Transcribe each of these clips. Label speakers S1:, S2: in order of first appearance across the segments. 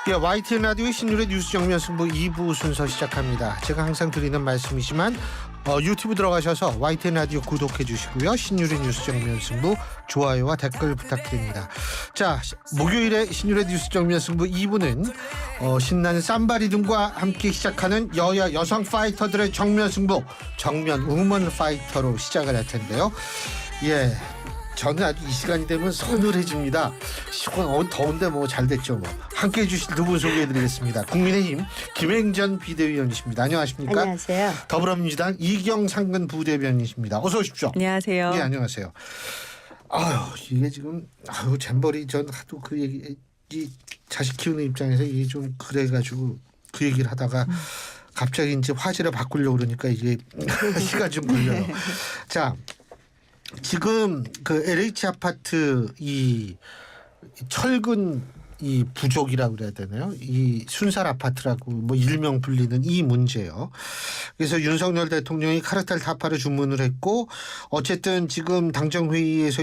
S1: 예, YTN 라디오 신율의 뉴스 정면 승부 2부 순서 시작합니다. 제가 항상 드리는 말씀이지만 유튜브 들어가셔서 YTN 라디오 구독해 주시고요. 신율의 뉴스 정면 승부 좋아요와 댓글 부탁드립니다. 자, 목요일에 신율의 뉴스 정면 승부 2부는 신나는 삼바 리듬과 함께 시작하는 여야 여성 파이터들의 정면 승부, 정면 우먼 파이터로 시작을 할 텐데요. 예. 저는 아주 이 시간이 되면 서늘해집니다. 더운데 뭐 잘 됐죠. 뭐 함께해 주실 두 분 소개해드리겠습니다. 국민의힘 김행전 비대위원이십니다. 안녕하십니까?
S2: 안녕하세요.
S1: 더불어민주당 이경상근 부대변인이십니다. 어서 오십시오.
S2: 안녕하세요.
S1: 예, 안녕하세요. 아유, 이게 지금 잼버리 전 하도 그 얘기, 이 자식 키우는 입장에서 이게 좀 그래가지고 그 얘기를 하다가 갑자기 이제 화제를 바꾸려고 그러니까 이게 시간 좀 걸려요. 자. 지금 그 LH 아파트 이 철근 이 부족이라고 그래야 되나요? 이 순살 아파트라고 뭐 일명 불리는 이 문제요. 그래서 윤석열 대통령이 카르텔 타파를 주문을 했고 어쨌든 지금 당정회의에서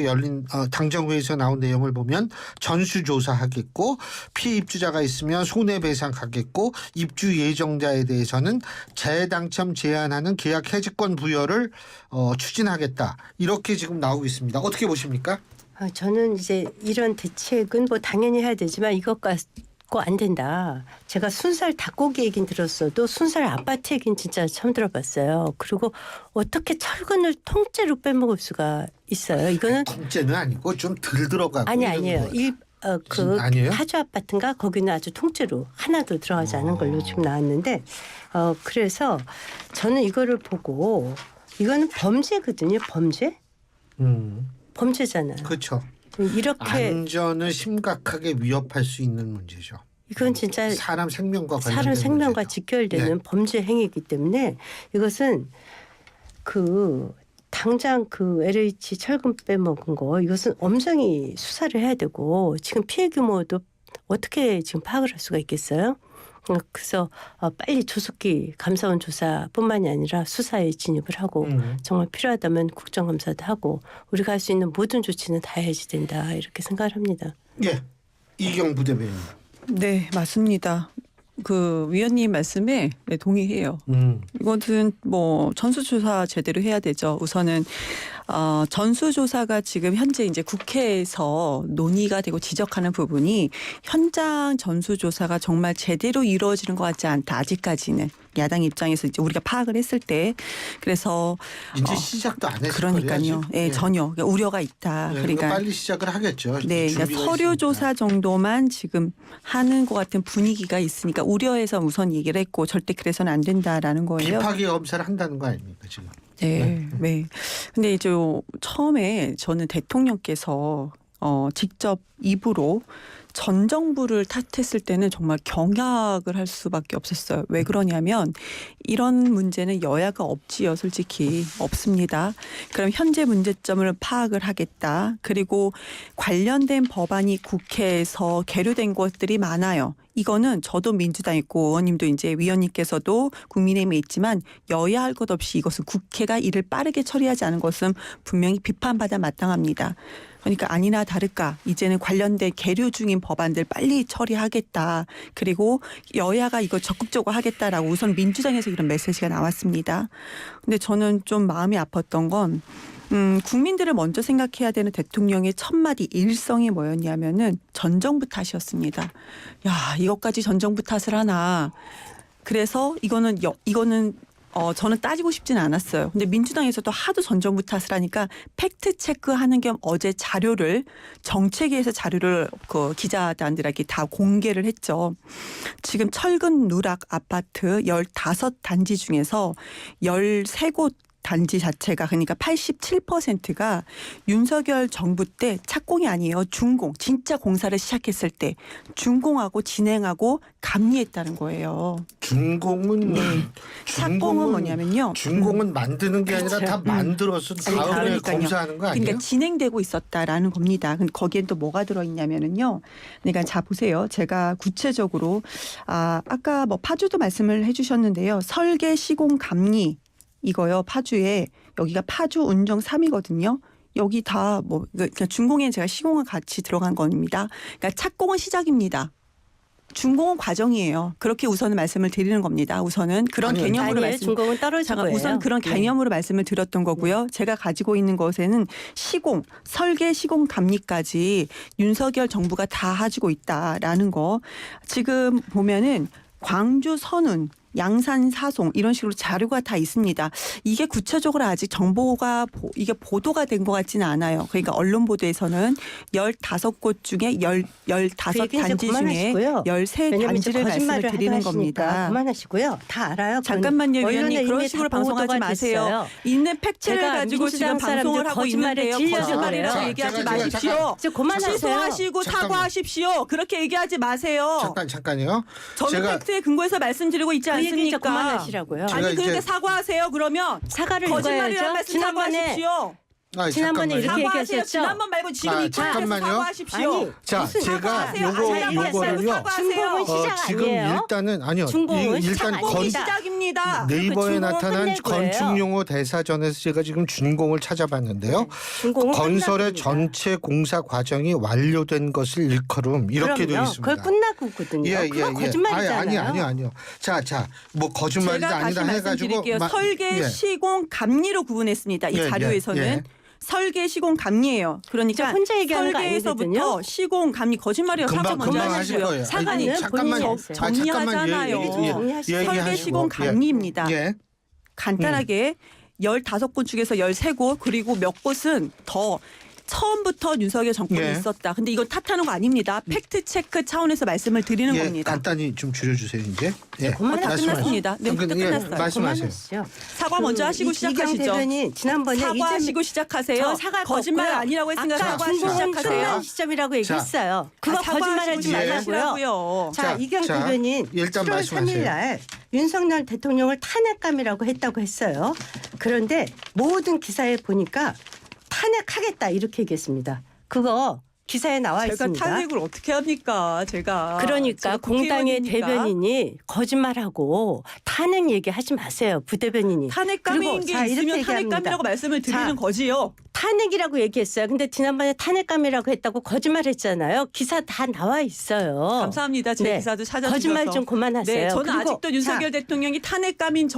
S1: 당정회의에서 나온 내용을 보면 전수조사하겠고 피해 입주자가 있으면 손해배상하겠고 입주 예정자에 대해서는 재당첨 제한하는 계약 해지권 부여를 추진하겠다. 이렇게 지금 나오고 있습니다. 어떻게 보십니까?
S2: 저는 이제 이런 대책은 뭐 당연히 해야 되지만 이것 갖고 안 된다. 제가 순살 닭고기 얘기는 들었어도 순살 아파트 얘기는 진짜 처음 들어봤어요. 그리고 어떻게 철근을 통째로 빼먹을 수가 있어요. 이거는
S1: 통째는 아니고 좀 덜 들어가고
S2: 아니에요.
S1: 아니에요?
S2: 파주 아파트인가 거기는 아주 통째로 하나도 들어가지 않은 걸로 지금 나왔는데 그래서 저는 이거를 보고 이거는 범죄거든요. 범죄? 범죄잖아요.
S1: 그렇죠.
S2: 이렇게
S1: 안전을 심각하게 위협할 수 있는 문제죠.
S2: 이건 진짜
S1: 사람 생명과 관련된
S2: 사람 생명과
S1: 문제죠.
S2: 직결되는
S1: 네.
S2: 범죄 행위이기 때문에 이것은 당장 LH 철근 빼먹은 거 이것은 엄정히 수사를 해야 되고 지금 피해 규모도 어떻게 지금 파악을 할 수가 있겠어요? 그래서 빨리 조속히 감사원 조사뿐만이 아니라 수사에 진입을 하고 정말 필요하다면 국정감사도 하고 우리가 할 수 있는 모든 조치는 다 해야지 된다 이렇게 생각을 합니다.
S1: 예, 이경 부대변인.
S3: 네, 맞습니다. 그 위원님 말씀에 네, 동의해요. 이것은 뭐 전수조사 제대로 해야 되죠. 우선은 전수조사가 지금 현재 이제 국회에서 논의가 되고 지적하는 부분이 현장 전수조사가 정말 제대로 이루어지는 것 같지 않다. 아직까지는 야당 입장에서 이제 우리가 파악을 했을 때 그래서
S1: 이제 시작도 안 했을
S3: 그러니까요. 예, 전혀 그러니까 우려가 있다.
S1: 그러니까 빨리 시작을 하겠죠.
S3: 네, 그러니까 서류 조사 정도만 지금 하는 것 같은 분위기가 있으니까 우려해서 우선 얘기를 했고 절대 그래서는 안 된다라는 거예요.
S1: 비파기 검사를 한다는 거 아닙니까 지금?
S3: 네, 네. 근데 이제 처음에 저는 대통령께서 직접 입으로 전 정부를 탓했을 때는 정말 경악을 할 수밖에 없었어요. 왜 그러냐면 이런 문제는 여야가 없지요. 솔직히 없습니다. 그럼 현재 문제점을 파악을 하겠다. 그리고 관련된 법안이 국회에서 계류된 것들이 많아요. 이거는 저도 민주당 있고 의원님도 이제 위원님께서도 국민의힘에 있지만 여야 할 것 없이 이것은 국회가 이를 빠르게 처리하지 않은 것은 분명히 비판받아 마땅합니다. 그러니까 아니나 다를까 이제는 관련된 계류 중인 법안들 빨리 처리하겠다. 그리고 여야가 이거 적극적으로 하겠다라고 우선 민주당에서 이런 메시지가 나왔습니다. 근데 저는 좀 마음이 아팠던 건 국민들을 먼저 생각해야 되는 대통령의 첫 마디 일성이 뭐였냐면은 전 정부 탓이었습니다. 야, 이것까지 전 정부 탓을 하나. 그래서 이거는 저는 따지고 싶지는 않았어요. 근데 민주당에서도 하도 전 정부 탓을 하니까 팩트 체크하는 겸 어제 정책위에서 자료를 그 기자단들에게 다 공개를 했죠. 지금 철근 누락 아파트 15단지 중에서 13곳 단지 자체가 그러니까 87%가 윤석열 정부 때 착공이 아니에요. 준공. 진짜 공사를 시작했을 때 준공하고 진행하고 감리했다는 거예요.
S1: 준공은
S3: 착공은 뭐냐면요.
S1: 준공은 만드는 게 아니라 다 만들어서 다음에 검사하는 거 아니에요?
S3: 그러니까 진행되고 있었다라는 겁니다. 근데 거기엔 또 뭐가 들어있냐면은요. 그러니까 자 보세요. 제가 구체적으로 아까 뭐 파주도 말씀을 해주셨는데요. 설계 시공 감리 이거요. 파주에 여기가 파주 운정 3이거든요. 여기 다 뭐 그러니까 준공에 제가 시공을 같이 들어간 겁니다. 그러니까 착공은 시작입니다. 준공은 과정이에요. 그렇게 우선은 말씀을 드리는 겁니다. 우선은 그런
S1: 아니요.
S3: 개념으로
S2: 아니에요.
S3: 말씀.
S2: 준공은 떨어진
S3: 잠깐
S2: 거예요.
S3: 우선 그런
S2: 네.
S3: 개념으로 말씀을 드렸던 거고요. 제가 가지고 있는 것에는 시공, 설계 시공 감리까지 윤석열 정부가 다 가지고 있다라는 거. 지금 보면은 광주 선운, 양산 사송 이런 식으로 자료가 다 있습니다. 이게 구체적으로 아직 정보가 이게 보도가 된 것 같지는 않아요. 그러니까 언론 보도에서는 15곳 중에 15단지 중에 13단지를 말씀을 드리는 겁니다.
S2: 그만하시고요. 다 알아요.
S3: 잠깐만요,
S2: 언론에
S3: 위원님. 그런
S2: 이미
S3: 식으로
S2: 다
S3: 방송하지
S2: 보도가
S3: 마세요.
S2: 됐어요.
S3: 있는 팩트를
S2: 제가
S3: 가지고 지금
S2: 민주당
S3: 방송을
S2: 사람들
S3: 하고
S2: 거짓말에
S3: 있는데요.
S2: 질려서
S3: 거짓말이라고
S1: 그래요.
S3: 얘기하지
S1: 제가
S3: 마십시오.
S2: 이제 그만하세요.
S3: 취소하시고
S1: 잠깐만.
S3: 사과하십시오. 그렇게 얘기하지 마세요.
S1: 잠깐요.
S3: 저는
S1: 제가
S3: 팩트에 근거해서 말씀드리고 있지
S2: 그 얘기 이제
S3: 않습니까?
S2: 그만하시라고요.
S1: 제가
S3: 아니
S1: 이제-
S3: 그러니까 사과하세요. 그러면
S2: 사과를
S3: 거짓말이라는
S2: 읽어야죠.
S3: 말씀
S2: 지난번에
S3: 사과하십시오.
S2: 지난번에 이렇게
S3: 사과하세요.
S2: 얘기하셨죠?
S3: 지난번 말고 지금
S1: 아,
S3: 이 차에서
S1: 잠깐만요.
S3: 사과하십시오.
S2: 아니,
S1: 자,
S2: 무슨
S1: 제가
S3: 사과하세요.
S1: 요거는요.
S2: 중공은 시작
S1: 지금
S2: 아니에요?
S1: 일단은 아니요.
S2: 중공은 시작
S1: 일단
S2: 아닙니다.
S3: 중공이 시작입니다.
S1: 네이버에
S2: 중공은
S1: 나타난
S2: 끝낼 거예요.
S1: 건축용어 대사전에서 제가 지금 준공을 찾아봤는데요.
S2: 준공은
S1: 건설의
S2: 끝났습니다.
S1: 전체 공사 과정이 완료된 것을 일컬음 이렇게 되어
S2: 그럼요.
S1: 있습니다.
S2: 그걸 끝났거든요. 그거 거짓말이잖아요.
S1: 아니요. 자, 뭐 거짓말이다
S3: 제가 다시
S1: 아니다 해가지고
S3: 말씀드릴게요. 설계,
S1: 예.
S3: 시공, 감리로 구분했습니다. 이
S1: 예,
S3: 자료에서는.
S1: 예.
S3: 설계, 시공, 감리예요. 그러니까
S2: 저 혼자 얘기하는 거
S3: 설계에서부터
S2: 아니거든요.
S3: 시공, 감리 거짓말이에요. 사과
S1: 금방
S3: 먼저
S1: 하실
S3: 하시고요.
S1: 거예요.
S2: 사과는
S1: 아니, 잠깐만
S2: 본인이 하세요.
S3: 정리하잖아요.
S2: 정리하시죠.
S3: 설계, 시공, 감리입니다.
S1: 예.
S3: 간단하게 15곳 중에서 13곳 그리고 몇 곳은 더 처음부터 윤석열 정권이
S1: 예.
S3: 있었다. 근데 이건 탓하는 거 아닙니다. 팩트 체크 차원에서 말씀을 드리는
S1: 예,
S3: 겁니다.
S1: 간단히 좀 줄여주세요 이제. 예.
S2: 그만하세요.
S3: 다
S1: 말씀하세요.
S3: 끝났습니다. 네, 다
S1: 예,
S3: 끝났어요.
S1: 말씀하세요.
S2: 그만하시죠.
S3: 사과 먼저 하시고
S2: 이경
S3: 시작하시죠.
S2: 대변인 지난번에
S3: 사과하시고 시작하세요.
S2: 저 사과
S3: 거짓말
S2: 꺾고요.
S3: 아니라고 했으니까
S2: 아까
S3: 사과하시고
S2: 중공은
S3: 시작하세요.
S2: 끝난 시점이라고 얘기했어요. 그거
S3: 아, 사과하시고
S2: 거짓말하지 말고요.
S3: 시작하시라고요.
S2: 자,
S1: 자,
S2: 이경
S1: 자,
S2: 대변인
S1: 일단
S2: 7월
S1: 말씀하세요.
S2: 3일 날 윤석열 대통령을 탄핵감이라고 했다고 했어요. 그런데 모든 기사에 보니까 탄핵하겠다 이렇게 얘기했습니다. 그거 기사에 나와
S3: 제가
S2: 있습니다.
S3: 탄핵을 어떻게 합니까? 제가
S2: 그러니까
S3: 제가
S2: 공당의
S3: 국회의원이니까.
S2: 대변인이 거짓말하고 탄핵 얘기하지 마세요. 부대변인이.
S3: 탄핵감인
S2: 그리고
S3: 게
S2: 자, 이렇게
S3: 있으면
S2: 얘기합니다.
S3: 탄핵감이라고 말씀을 드리는
S2: 자,
S3: 거지요.
S2: 탄핵이라고 얘기했어요. 근데 지난번에 탄핵감이라고 했다고 거짓말했잖아요. 기사 다 나와 있어요.
S3: 감사합니다. 제
S2: 네.
S3: 기사도 찾아주셔서.
S2: 거짓말 좀 그만하세요.
S3: 네, 저는
S2: 그리고
S3: 아직도 윤석열 대통령이 탄핵감인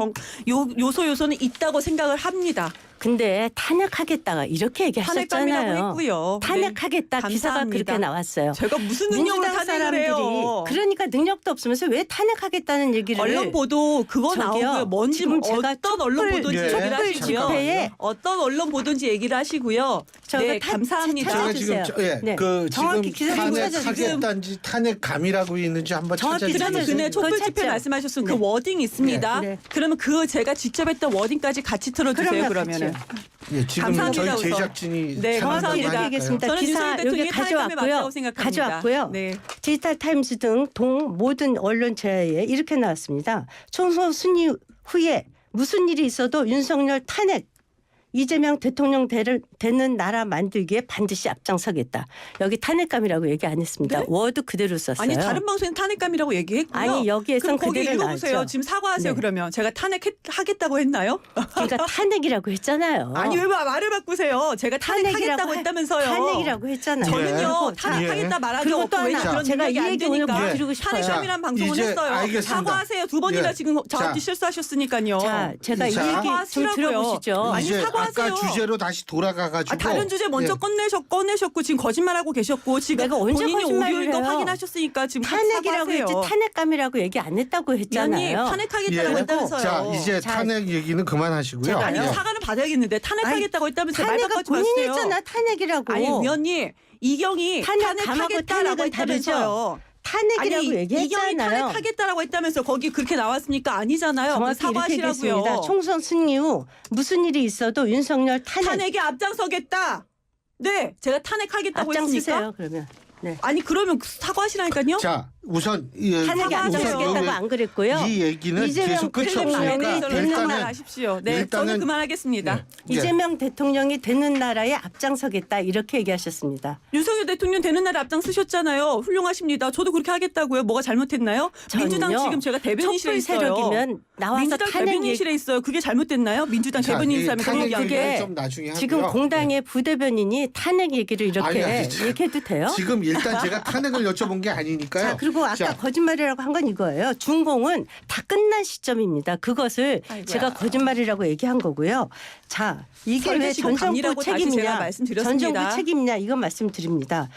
S3: 요소는 있다고 생각을 합니다.
S2: 근데 탄핵하겠다가 이렇게
S3: 탄핵감이라고
S2: 얘기하셨잖아요.
S3: 했고요.
S2: 탄핵하겠다
S3: 네,
S2: 기사가
S3: 감사합니다.
S2: 그렇게 나왔어요.
S3: 제가 무슨 능력으로
S2: 민주당
S3: 탄핵을
S2: 사람들이
S3: 해요.
S2: 그러니까 능력도 없으면서 왜 탄핵하겠다는 얘기를
S3: 언론 보도 그거
S2: 저기요,
S3: 나오고요. 뭔지
S2: 지금 제가
S3: 어떤 언론 보도인지
S1: 예.
S3: 얘기를
S2: 촛불
S3: 하시고요.
S2: 집회에
S3: 어떤 언론 보도인지 얘기를 하시고요.
S2: 저거
S3: 네,
S2: 타-
S3: 감사합니다.
S2: 차-
S1: 제가 지금
S2: 찾아주세요. 네.
S1: 그
S2: 정확히
S1: 지금
S2: 기사 좀
S1: 탄핵하겠다는지 탄핵감이라고 있는지 한번
S2: 정확히
S1: 찾아주세요.
S2: 찾아주세요.
S3: 그날 촛불
S2: 그거
S3: 집회
S2: 찾죠.
S3: 말씀하셨던
S2: 네.
S3: 그 워딩 있습니다.
S2: 네. 네.
S3: 그러면 그 제가 직접 했던 워딩까지 같이 틀어주세요. 그러면은.
S1: 예, 지금
S3: 감사합니다,
S1: 저희
S3: 우선.
S1: 제작진이
S3: 네,
S1: 찾아달라고
S3: 감사합니다.
S2: 이렇게
S1: 하니까요.
S2: 얘기했습니다.
S3: 저는
S2: 기사
S3: 윤석열 대통령이
S2: 여기
S3: 탄핵감에 맞다고 생각합니다.
S2: 가져왔고요.
S3: 네.
S2: 디지털 타임즈 등 모든 언론 제야에 이렇게 나왔습니다. 총선 순위 후에 무슨 일이 있어도 윤석열 탄핵 이재명 대통령 되는 나라 만들기에 반드시 앞장서겠다. 여기 탄핵감이라고 얘기 안 했습니다.
S3: 네?
S2: 워드 그대로 썼어요.
S3: 아니 다른 방송에는 탄핵감이라고 얘기했고요.
S2: 아니, 여기에선
S3: 그럼 거기
S2: 그대로
S3: 읽어보세요.
S2: 나왔죠.
S3: 지금 사과하세요.
S2: 네.
S3: 그러면 제가 탄핵하겠다고 했나요?
S2: 그러니까 탄핵이라고 했잖아요.
S3: 아니 왜 말을 바꾸세요? 제가 탄핵하겠다고 했다면서요.
S2: 탄핵이라고 했잖아요.
S3: 저는요
S2: 그리고 자,
S3: 탄핵하겠다 말하기
S2: 그리고
S3: 없고
S2: 또
S3: 왜
S2: 하나,
S3: 그런
S2: 제가
S3: 능력이
S2: 이
S3: 안
S2: 얘기 오늘
S3: 되니까
S2: 드리고 싶어요.
S3: 탄핵감이란 방송을
S1: 이제
S3: 했어요.
S1: 알겠습니다.
S3: 사과하세요. 두 번이나
S1: 예.
S3: 지금 저한테
S1: 자.
S3: 실수하셨으니까요.
S2: 자, 제가 이
S1: 자.
S2: 얘기 좀
S3: 사과하시라고요.
S2: 들어보시죠.
S3: 아니,
S1: 이제
S3: 사과하세요.
S1: 아까 주제로 다시 돌아가가지고
S3: 다른 주제 먼저 꺼내셨고 지금 거짓말하고 계셨고 지금
S2: 내가 언제
S3: 본인이
S2: 거짓말을
S3: 오류인 거
S2: 해요?
S3: 확인하셨으니까 지금
S2: 탄핵이라고
S3: 사과하세요.
S2: 했지 탄핵감이라고 얘기 안 했다고 했잖아요.
S3: 위원님 탄핵하겠다고
S1: 예.
S3: 했다면서요.
S1: 자 이제
S2: 자,
S1: 탄핵 얘기는 그만하시고요.
S2: 제가요?
S3: 아니
S1: 예.
S3: 사과는 받아야겠는데 탄핵하겠다고 했다면서 말
S2: 탄핵은
S3: 바꾸지
S2: 본인이
S3: 마세요.
S2: 했잖아. 탄핵이라고.
S3: 아니 위원님 이경이
S2: 탄핵감하고
S3: 탄핵하겠다라고
S2: 탄핵은
S3: 했다면서요.
S2: 탄핵이라고
S3: 아니 이경이
S2: 얘기했잖아요.
S3: 탄핵하겠다라고 했다면서 거기 그렇게 나왔으니까 아니잖아요.
S2: 정확히 이렇게
S3: 사과하시라고요.
S2: 얘기했습니다. 총선 승리 후 무슨 일이 있어도 윤석열
S3: 탄핵에 앞장서겠다. 네, 제가 탄핵하겠다고 했으니까.
S2: 앞장서세요. 그러면. 네.
S3: 아니 그러면 사과하시라니까요.
S1: 자 우선
S2: 탄핵에 앞장서겠다고 안 그랬고요.
S1: 이 얘기는
S2: 이재명
S1: 계속 끝이
S2: 클립
S1: 없으니까
S2: 말이 되는
S3: 일단은
S2: 나라.
S3: 하십시오. 네,
S1: 일단은-
S3: 저는 그만하겠습니다.
S1: 예.
S2: 이재명 대통령이 되는 나라에 앞장서겠다 이렇게 얘기하셨습니다.
S3: 윤석열 대통령 되는 날에 앞장서셨잖아요. 훌륭하십니다. 저도 그렇게 하겠다고요. 뭐가 잘못됐나요?
S2: 저는요,
S3: 민주당 지금 제가 대변인실에
S2: 촛불
S3: 있어요.
S2: 세력이면 나와서
S3: 민주당
S2: 탄핵 얘기
S3: 대변인실에 있어요. 그게 잘못됐나요? 민주당
S1: 자,
S3: 대변인
S1: 이
S3: 사람이
S1: 탄핵
S3: 그게
S1: 얘기는 좀 나중에 하고요.
S2: 지금 공당의 부대변인이 탄핵 얘기를 이렇게
S1: 아니,
S2: 얘기해도 돼요?
S1: 지금 일단 제가 탄핵을 여쭤본 게 아니니까요.
S2: 자, 그리고 그리고 아까
S1: 자.
S2: 거짓말이라고 한 건 이거예요. 준공은 다 끝난 시점입니다. 그것을
S3: 아이고야.
S2: 제가 거짓말이라고 얘기한 거고요. 자, 이게 왜
S3: 설계시공
S2: 전 정부
S3: 감리라고 다시 제가
S2: 책임이냐? 전
S3: 말씀드렸습니다.
S2: 정부 책임이냐? 이건 말씀드립니다.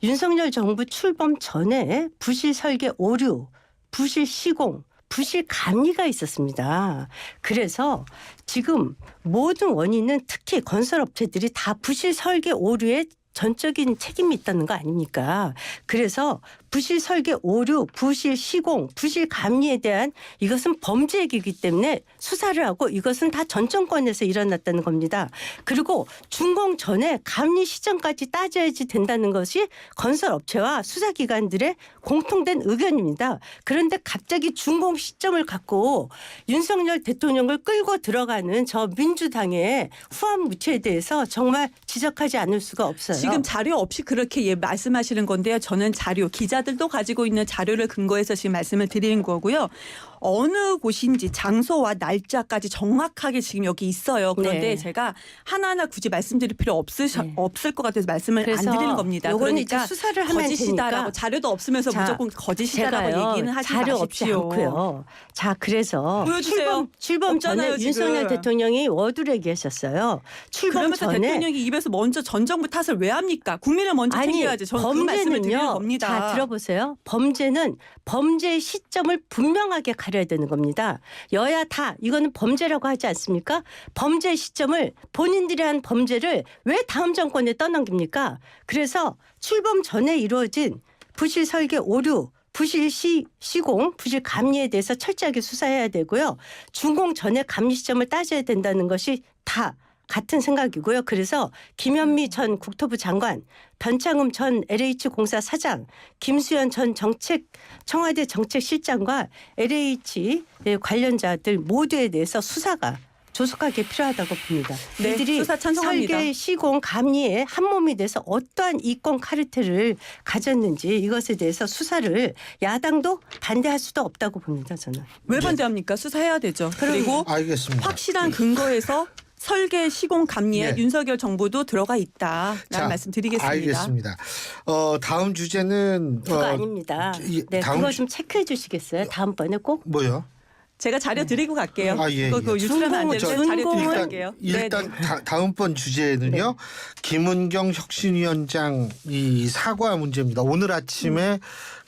S2: 윤석열 정부 출범 전에 부실 설계 오류, 부실 시공, 부실 감리가 있었습니다. 그래서 지금 모든 원인은 특히 건설업체들이 다 부실 설계 오류에 전적인 책임이 있다는 거 아닙니까? 그래서 부실 설계 오류, 부실 시공, 부실 감리에 대한 이것은 범죄 얘기이기 때문에 수사를 하고 이것은 다 전 정권에서 일어났다는 겁니다. 그리고 준공 전에 감리 시점까지 따져야지 된다는 것이 건설업체와 수사기관들의 공통된 의견입니다. 그런데 갑자기 준공 시점을 갖고 윤석열 대통령을 끌고 들어가는 저 민주당의 후한무치에 대해서 정말 지적하지 않을 수가 없어요.
S3: 지금 자료 없이 그렇게 말씀하시는 건데요. 저는 자료, 기자들도 가지고 있는 자료를 근거해서 지금 말씀을 드리는 거고요. 어느 곳인지 장소와 날짜까지 정확하게 지금 여기 있어요. 그런데
S2: 네.
S3: 제가 하나하나 굳이 말씀드릴 필요
S2: 네.
S3: 없을 것 같아서 말씀을 안
S2: 그래서
S3: 드리는 겁니다.
S2: 요거는
S3: 그러니까
S2: 이제 수사를 하면
S3: 거짓이다라고
S2: 되니까.
S3: 자료도 없으면서
S2: 자,
S3: 무조건 거짓이다라고
S2: 제가요,
S3: 얘기는 하지
S2: 자료 없지
S3: 마십시오.
S2: 않고요. 자, 그래서
S3: 보여주세요.
S2: 출범 전에
S3: 없잖아요, 지금.
S2: 윤석열 대통령이 워두를 얘기하셨어요. 출범
S3: 그러면서
S2: 전에
S3: 대통령이 입에서 먼저 전 정부 탓을 왜 합니까? 국민을 먼저 챙겨야지. 저는 그 말씀을 드리는 겁니다.
S2: 자, 들어보세요. 범죄는 범죄의 시점을 분명하게 가려야 되는 겁니다. 여야 다 이거는 범죄라고 하지 않습니까? 범죄의 시점을 본인들이 한 범죄를 왜 다음 정권에 떠넘깁니까? 그래서 출범 전에 이루어진 부실 설계 오류, 부실 시공, 부실 감리에 대해서 철저하게 수사해야 되고요. 준공 전에 감리 시점을 따져야 된다는 것이 다 같은 생각이고요. 그래서 김현미 전 국토부 장관, 변창흠 전 LH공사 사장, 김수현 전 청와대 정책실장과 LH 관련자들 모두에 대해서 수사가 조속하게 필요하다고 봅니다.
S3: 네,
S2: 이들이
S3: 수사 찬성합니다.
S2: 설계, 시공, 감리에 한몸이 돼서 어떠한 이권 카르텔을 가졌는지 이것에 대해서 수사를 야당도 반대할 수도 없다고 봅니다. 저는.
S3: 왜 반대합니까? 수사해야 되죠. 그리고
S1: 알겠습니다.
S3: 확실한 근거에서 설계 시공 감리에
S1: 네.
S3: 윤석열 정부도 들어가 있다라는
S1: 자,
S3: 말씀드리겠습니다.
S1: 알겠습니다. 다음 주제는
S2: 그거 아닙니다. 네,
S1: 다음
S2: 그거 좀 체크해 주시겠어요? 다음번에 꼭.
S1: 뭐요?
S3: 제가 자료 드리고 갈게요.
S1: 아, 예,
S3: 그거
S1: 예.
S3: 유출하면 안 되는데
S2: 준공은-
S3: 자료 드리고
S2: 준공은-
S3: 갈게요.
S1: 일단
S3: 네.
S1: 다음번 주제는요. 김은경 혁신위원장 이 사과 문제입니다. 오늘 아침에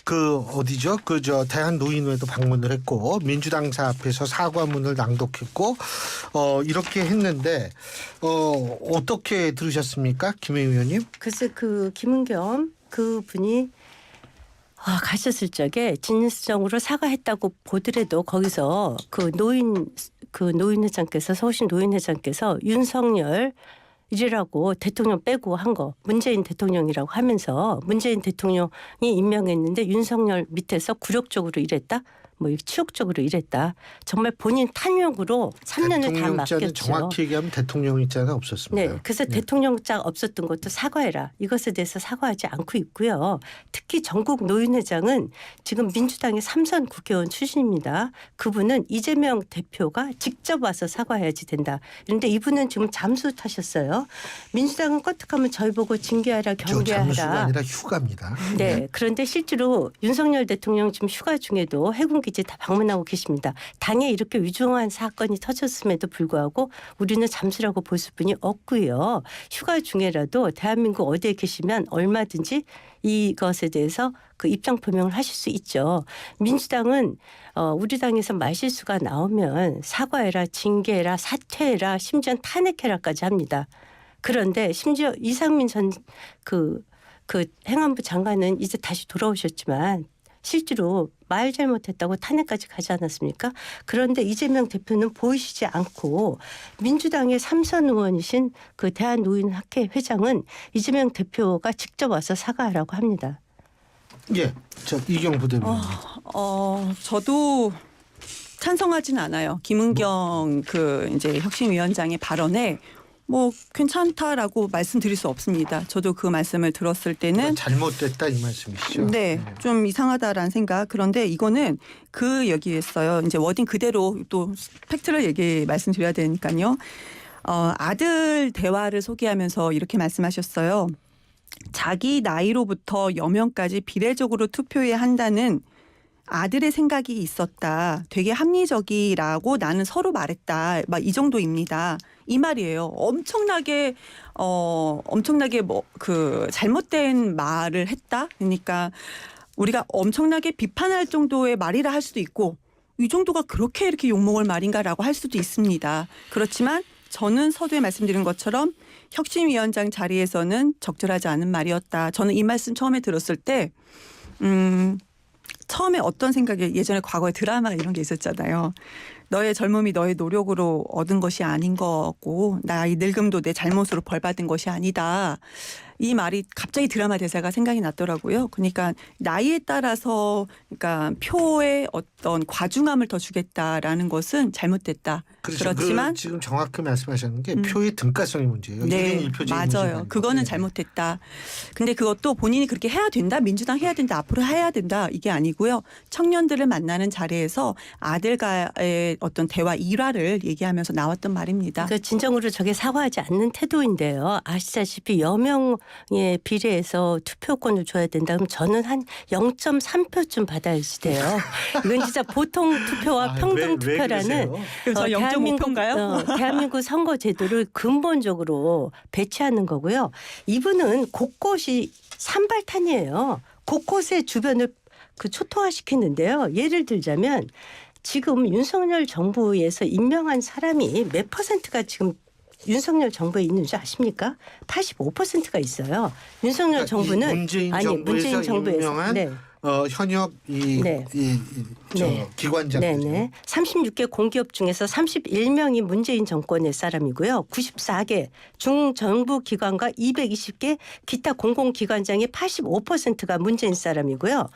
S1: 그 어디죠? 저 대한노인회도 방문을 했고 민주당사 앞에서 사과문을 낭독했고 이렇게 했는데 어떻게 들으셨습니까, 김 의원님?
S2: 글쎄 그 김은겸 그 분이 가셨을 적에 진실성으로 사과했다고 보더라도 거기서 그 노인회장께서 서울시 노인회장께서 윤석열 이라고 대통령 빼고 한 거 문재인 대통령이라고 하면서 문재인 대통령이 임명했는데 윤석열 밑에서 굴욕적으로 일했다. 뭐 치욕적으로 일했다. 정말 본인 탐욕으로 3년을 다
S1: 대통령자는
S2: 맡겼죠.
S1: 정확히 얘기하면 대통령자가 없었습니다.
S2: 네, 그래서 대통령자 없었던 것도 사과해라. 이것에 대해서 사과하지 않고 있고요. 특히 전국 노인회장은 지금 민주당의 3선 국회의원 출신입니다. 그분은 이재명 대표가 직접 와서 사과해야지 된다. 그런데 이분은 지금 잠수 타셨어요. 민주당은 껐떡하면 저희 보고 징계하라,
S1: 저 잠수가
S2: 경계하라.
S1: 아니라 휴가입니다.
S2: 네, 그런데 실제로 윤석열 대통령 지금 휴가 중에도 해군기지 다 방문하고 계십니다. 당에 이렇게 위중한 사건이 터졌음에도 불구하고 우리는 잠수라고 볼 수뿐이 없고요. 휴가 중에라도 대한민국 어디에 계시면 얼마든지 이것에 대해서 그 입장 표명을 하실 수 있죠. 민주당은 우리 당에서 말실수가 나오면 사과해라, 징계해라, 사퇴해라, 심지어 탄핵해라까지 합니다. 그런데 심지어 이상민 전 그 행안부 장관은 이제 다시 돌아오셨지만 실제로 말 잘못했다고 탄핵까지 가지 않았습니까? 그런데 이재명 대표는 보이시지 않고 민주당의 3선 의원이신 그 대한노인학회 회장은 이재명 대표가 직접 와서 사과하라고 합니다.
S1: 예, 저 이경 부대변인.
S3: 저도 찬성하진 않아요. 김은경 그 이제 혁신위원장의 발언에 뭐 괜찮다라고 말씀드릴 수 없습니다. 저도 그 말씀을 들었을 때는
S1: 잘못됐다 이 말씀이시죠?
S3: 네, 좀 이상하다라는 생각. 그런데 이거는 그 얘기였어요. 이제 워딩 그대로 또 팩트를 말씀드려야 되니까요. 아들 대화를 소개하면서 이렇게 말씀하셨어요. 자기 나이로부터 여명까지 비례적으로 투표해야 한다는 아들의 생각이 있었다. 되게 합리적이라고 나는 서로 말했다. 막 이 정도입니다. 이 말이에요. 엄청나게 뭐 그 잘못된 말을 했다. 그러니까 우리가 엄청나게 비판할 정도의 말이라 할 수도 있고 이 정도가 그렇게 이렇게 욕먹을 말인가라고 할 수도 있습니다. 그렇지만 저는 서두에 말씀드린 것처럼 혁신위원장 자리에서는 적절하지 않은 말이었다. 저는 이 말씀 처음에 들었을 때 처음에 어떤 생각이 예전에 과거에 드라마 이런 게 있었잖아요. 너의 젊음이 너의 노력으로 얻은 것이 아닌 거고 나의 늙음도 내 잘못으로 벌받은 것이 아니다. 이 말이 갑자기 드라마 대사가 생각이 났더라고요. 그러니까 나이에 따라서 그러니까 표에 어떤 과중함을 더 주겠다라는 것은 잘못됐다.
S1: 그렇죠.
S3: 그렇지만
S1: 지금 정확히 말씀하셨는 게 표의 등가성의 문제예요.
S3: 네,
S1: 1인 1표제
S3: 맞아요. 그거는 잘못됐다. 근데 그것도 본인이 그렇게 해야 된다. 민주당 해야 된다. 앞으로 해야 된다. 이게 아니고요. 청년들을 만나는 자리에서 아들과의 어떤 대화 일화를 얘기하면서 나왔던 말입니다.
S2: 그 진정으로 저게 사과하지 않는 태도인데요. 아시다시피 여명에 비례해서 투표권을 줘야 된다. 그럼 저는 한 0.3표쯤 받아야지 돼요. 이건 진짜 보통 투표와 평등 투표라는
S3: 그래서 0.5표인가요?
S2: 대한민국 선거 제도를 근본적으로 배치하는 거고요. 이분은 곳곳이 산발탄이에요. 곳곳에 주변을 초토화시키는데요. 예를 들자면 지금 윤석열 정부에서 임명한 사람이 몇 퍼센트가 지금 윤석열 정부에 있는 줄 아십니까? 85%가 있어요. 윤석열 정부는
S1: 문재인
S2: 문재인 정부에서
S1: 임명한
S2: 네.
S1: 현역
S2: 네.
S1: 기관장.
S2: 네네. 36개 공기업 중에서 31명이 문재인 정권의 사람이고요. 94개 중정부 기관과 220개 기타 공공기관장의 85%가 문재인 사람이고요.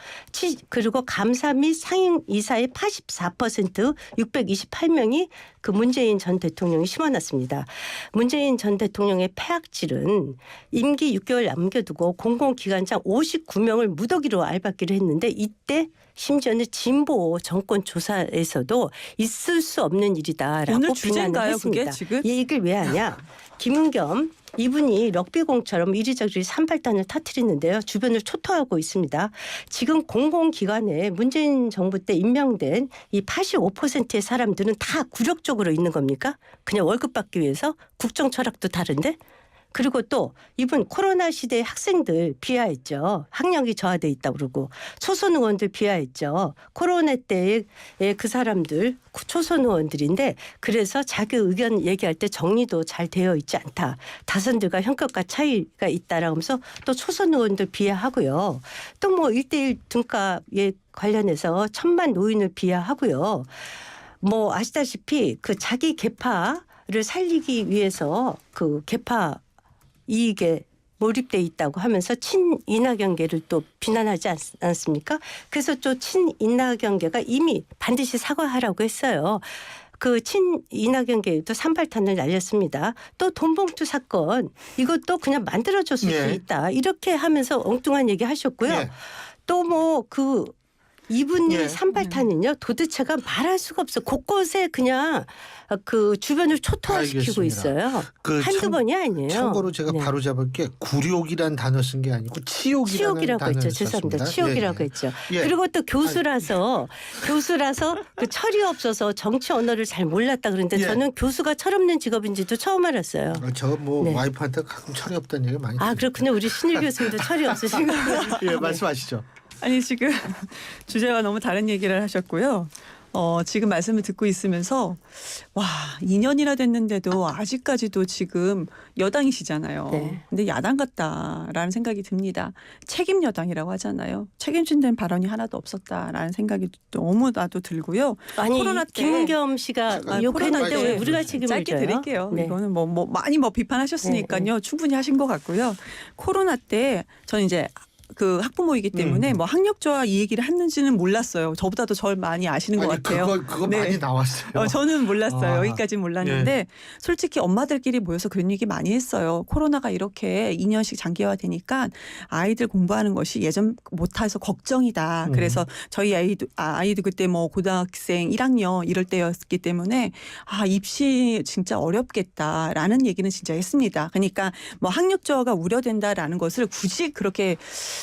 S2: 그리고 감사 및 상임이사의 84% 628명이 그 문재인 전 대통령이 심어놨습니다. 문재인 전 대통령의 폐악질은 임기 6개월 남겨두고 공공기관장 59명을 무더기로 알박기를 했는데 이때 심지어는 진보 정권 조사에서도 있을 수 없는 일이다라고
S3: 오늘
S2: 비난을
S3: 주제인가요,
S2: 했습니다.
S3: 그게 지금?
S2: 이 얘기를 왜 하냐. 김은겸 이분이 럭비공처럼 이리저리 산발단을 터뜨리는데요. 주변을 초토하고 있습니다. 지금 공공기관에 문재인 정부 때 임명된 이 85%의 사람들은 다 굴욕적으로 있는 겁니까? 그냥 월급 받기 위해서? 국정 철학도 다른데? 그리고 또 이분 코로나 시대의 학생들 비하했죠. 학력이 저하돼 있다고 그러고 초선 의원들 비하했죠. 코로나 때의 그 사람들 초선 의원들인데 그래서 자기 의견 얘기할 때 정리도 잘 되어 있지 않다. 다선들과 현격과 차이가 있다라고 하면서 또 초선 의원들 비하하고요. 또 뭐 1:1 등값에 관련해서 천만 노인을 비하하고요. 뭐 아시다시피 그 자기 계파를 살리기 위해서 그 계파 이익에 몰입돼 있다고 하면서 친이낙연계를 또 비난하지 않습니까? 그래서 또 친이낙연계가 이미 반드시 사과하라고 했어요. 그 친이낙연계도 산발탄을 날렸습니다. 또 돈봉투 사건 이것도 그냥 만들어줬을 수 있다. 이렇게 하면서 엉뚱한 얘기 하셨고요. 또 뭐 이분이 산발탄은요 도대체가 말할 수가 없어. 곳곳에 그냥 그 주변을 초토화시키고 있어요. 한두 번이 아니에요.
S1: 참고로 제가 바로 잡을 게 굴욕이란 단어 쓴 게 아니고 치욕이라고
S2: 했죠. 죄송합니다. 치욕이라고 했죠. 그리고 또 교수라서 그 철이 없어서 정치 언어를 잘 몰랐다 그러는데 저는 교수가 철없는 직업인지도 처음 알았어요.
S1: 저 뭐 와이프한테 가끔 철이 없다는 얘기 많이.
S2: 그렇군요. 우리 신일 교수님도 철이 없으신 거예요.
S1: 예, 말씀하시죠.
S3: 아니 지금 주제와 너무 다른 얘기를 하셨고요. 지금 말씀을 듣고 있으면서 와 2년이나 됐는데도 아직까지도 지금 여당이시잖아요.
S2: 네.
S3: 근데 야당 같다라는 생각이 듭니다. 책임 여당이라고 하잖아요. 책임진다는 발언이 하나도 없었다라는 생각이 너무나도 들고요.
S2: 아니
S3: 코로나 때
S2: 김은겸 씨가 욕했는데 왜 우리가 책임을
S3: 짧게
S2: 져요?
S3: 드릴게요.
S2: 네.
S3: 이거는 많이 비판하셨으니까요. 충분히 하신 것 같고요. 코로나 때 저는 이제 그 학부모이기 때문에 뭐 학력조화 이 얘기를 했는지는 몰랐어요. 저보다도 절 많이 아시는 것
S1: 아니
S3: 같아요.
S1: 그거
S3: 네.
S1: 많이 나왔어요.
S3: 저는 몰랐어요.
S1: 아.
S3: 여기까지는 몰랐는데 솔직히 엄마들끼리 모여서 그런 얘기 많이 했어요. 코로나가 이렇게 2년씩 장기화되니까 아이들 공부하는 것이 예전 못해서 걱정이다. 그래서 저희 아이도 그때 뭐 고등학생 1학년 이럴 때였기 때문에 입시 진짜 어렵겠다라는 얘기는 진짜 했습니다. 그러니까 뭐 학력저하가 우려된다라는 것을 굳이 그렇게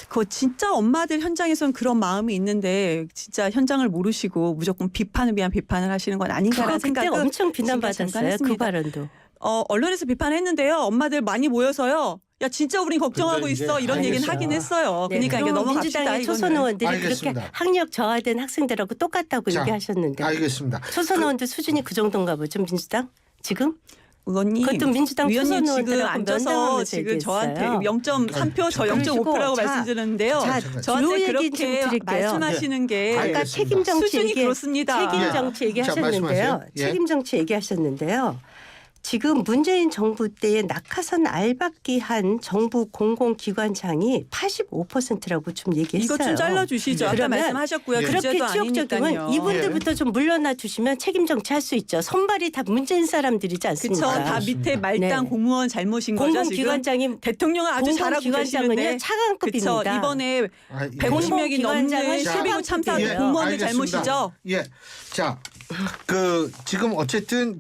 S3: 그 진짜 엄마들 현장에서는 그런 마음이 있는데 진짜 현장을 모르시고 무조건 비판을 위한 비판을 하시는 건 아닌가라는
S2: 그거 그때
S3: 생각은
S2: 엄청 비난받았어요. 그
S3: 했습니다.
S2: 발언도.
S3: 언론에서 비판했는데요. 엄마들 많이 모여서요. 야 진짜 우린 걱정하고
S1: 근데 이제
S3: 있어. 이런 얘기는
S1: 알겠어요.
S3: 하긴 했어요.
S2: 네,
S3: 그러니까 이게
S2: 그리고
S3: 넘어갑시다.
S2: 민주당의 초선
S3: 이거는.
S2: 의원들이
S1: 알겠습니다.
S2: 그렇게 학력 저하된 학생들하고 똑같다고
S1: 자,
S2: 얘기하셨는데
S1: 알겠습니다.
S2: 초선 의원들 수준이 그 정도인가 보죠. 민주당 지금?
S3: 의원님,
S2: 그것도 민주당
S3: 위원님
S2: 초선
S3: 지금
S2: 의원들하고
S3: 앉아서
S2: 면담하면서
S3: 지금 저한테
S2: 얘기했어요.
S3: 0.3표 저 0.5표라고
S2: 자,
S3: 말씀드렸는데요.
S2: 자,
S3: 저한테
S2: 요 얘기 좀
S3: 그렇게
S2: 드릴게요.
S3: 말씀하시는 게
S2: 아까
S1: 알겠습니다.
S2: 책임 정치
S3: 수준이
S2: 얘기
S3: 그렇습니다.
S2: 책임 정치
S1: 자,
S2: 얘기하셨는데요.
S1: 말씀하세요. 예.
S2: 책임 정치 얘기하셨는데요. 지금 문재인 정부 때에 낙하산 알박기 한 정부 공공기관장이 85%라고 좀 얘기했어요.
S3: 이것 좀 잘라주시죠. 아까
S2: 그러면
S3: 말씀하셨고요.
S1: 예.
S2: 그렇게
S3: 규제도
S2: 치욕적이면
S3: 아니니까요.
S2: 이분들부터 좀 물러나 주시면 책임 정치할 수 있죠. 선발이 다 문재인 사람들이지
S3: 그쵸.
S2: 않습니까?
S3: 다 밑에 말단
S2: 네.
S3: 공무원 잘못인 거죠. 지금
S2: 공공기관장이
S3: 대통령은 아주 잘하고
S2: 공공기관장은요
S3: 계시는데.
S2: 차관급입니다.
S3: 그쵸. 이번에
S1: 아,
S3: 150명이 넘는
S2: 공공기관장은
S3: 12구 참사
S2: 차관급이에요.
S3: 공무원들
S1: 알겠습니다.
S3: 잘못이죠.
S1: 예. 자, 지금 어쨌든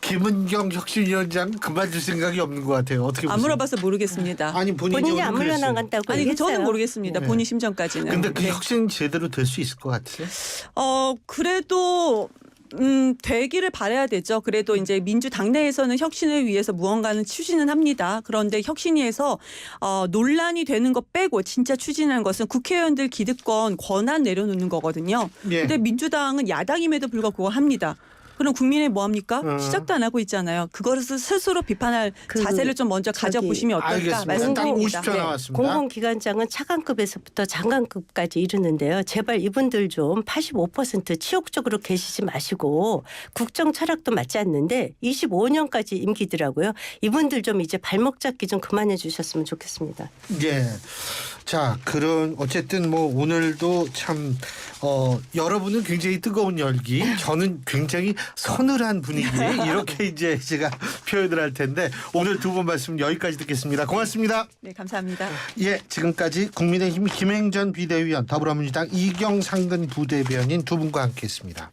S1: 김은경 혁신위원장 그만둘 생각이 없는 것 같아요. 어떻게 보세요?
S3: 안 물어봐서 모르겠습니다.
S1: 아니 본인이
S2: 본인이 안
S1: 오늘 그랬어요.
S2: 물러나간다고
S3: 아니
S2: 얘기했어요.
S3: 저는 모르겠습니다.
S1: 네.
S3: 본인 심정까지는.
S1: 근데 그
S3: 네.
S1: 혁신 제대로 될 수 있을 것 같아요.
S3: 그래도 되기를 바라야 되죠. 그래도 이제 민주당 내에서는 혁신을 위해서 무언가는 추진은 합니다. 그런데 혁신위에서 논란이 되는 것 빼고 진짜 추진하는 것은 국회의원들 기득권 권한 내려놓는 거거든요.
S1: 예.
S3: 근데 민주당은 야당임에도 불구하고 그거 합니다. 그럼 국민의 뭐 합니까? 시작도 안 하고 있잖아요. 그것을 스스로 비판할
S2: 그
S3: 자세를 좀 먼저 가져보시면 어떨까
S1: 알겠습니다. 딱
S3: 말씀드립니다.
S1: 50초
S3: 네.
S1: 나왔습니다.
S2: 공공기관장은 차관급에서부터 장관급까지 이르는데요. 제발 이분들 좀 85% 치욕적으로 계시지 마시고 국정 철학도 맞지 않는데 25년까지 임기더라고요. 이분들 좀 이제 발목 잡기 좀 그만해 주셨으면 좋겠습니다.
S1: 예. 자, 그런 어쨌든 뭐 오늘도 참 여러분은 굉장히 뜨거운 열기, 저는 굉장히 서늘한 분위기 이렇게 이제 제가 표현을 할 텐데 오늘 두 분 말씀 여기까지 듣겠습니다. 고맙습니다.
S3: 네, 감사합니다.
S1: 예, 지금까지 국민의힘 김행전 비대위원, 더불어민주당 이경상근 부대변인 두 분과 함께했습니다.